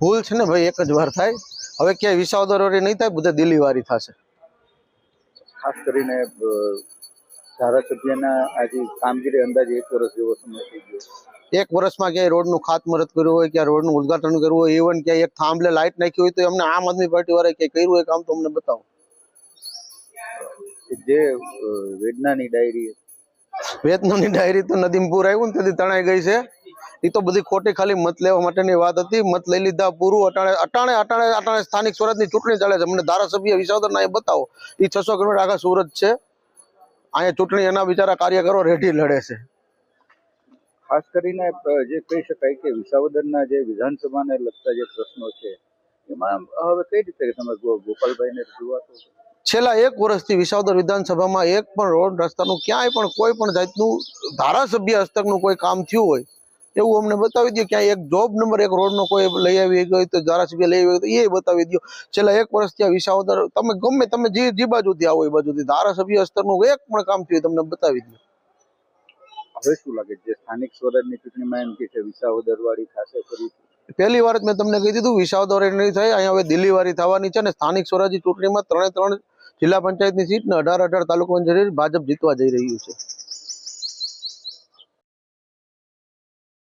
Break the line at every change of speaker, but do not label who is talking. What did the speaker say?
ભૂલ છે ને ભાઈ, એક જ વાર થાય. હવે ક્યાંય વિસાવદર વાળી નહીં થાય, બધા દિલ્હી વાળી થશે.
ખાસ કરીને ધારાસભ્યના આજે કામગીરી અંદાજે 1 વર્ષ જેવો સમય થઈ ગયો.
1 વર્ષમાં ક્યાંય રોડનું ખાતમુહૂર્ત કર્યું હોય, ક્યાં રોડનું ઉદઘાટન કર્યું હોય, ઇવન ક્યાંય એક થાંભલે લાઇટ નાખી હોય તો અમને આમ આદમી પાર્ટી વાળાએ ક્યાંય કર્યું હોય કામ તો અમને બતાવો.
જે વેદનાની ડાયરી
તો નદીમપુર આવ્યું ને તેથી તણાઈ ગઈ છે. એ તો બધી ખોટી ખાલી મત લેવા માટેની વાત હતી. મત લઈ લીધા પૂરું. અટાણે સ્થાનિક સ્વરાજની ચૂંટણી ચાલે છે. અમને ધારાસભ્ય વિસાવદરના એ બતાવો. એ 600 કિલોમીટર આખા સુરત છે. અહીંયા ચૂંટણી એના બિચારા કાર્યકરો રેડી લડે છે.
ખાસ કરીને જે કહી શકાય કે વિસાવદરના જે વિધાનસભાને લગતા જે પ્રશ્નો છે એમાં હવે કઈ રીતે તમે ગોપાલભાઈને રજૂઆતો
છેલ્લા 1 વર્ષથી વિસાવદર વિધાનસભામાં એક પણ રોડ રસ્તાનું ક્યાંય પણ કોઈ પણ જાતનું ધારાસભ્ય હસ્તકનું કોઈ કામ થયું હોય એવું અમને બતાવી દો. ક્યાંય એક જોબ નંબર 1 રોડનો કોઈ લઈ આવી ગયો તો ધારાસભ્ય લઈ આવી હોય તો એ બતાવી દો. છેલ્લા 1 વર્ષથી આ વિસાવદર તમે જે બાજુથી આવો એ બાજુથી ધારાસભ્ય હસ્તકનું એક પણ કામ થયું તમને બતાવી દો.
હવે શું લાગે જે સ્થાનિક સ્વરાજની ચૂંટણીમાં એમ કે વિસાવદર વાળી થશે ફરી?
પહેલી વાર જ મેં તમને કહી દીધું વિસાવદર નહીં થાય. અહીંયા હવે દિલ્હી વાળી થવાની છે ને સ્થાનિક સ્વરાજની ચૂંટણીમાં 3 જિલ્લા પંચાયતની સીટ ને 18 તાલુકા પંચાયત ભાજપ જીતવા જઈ રહ્યું છે.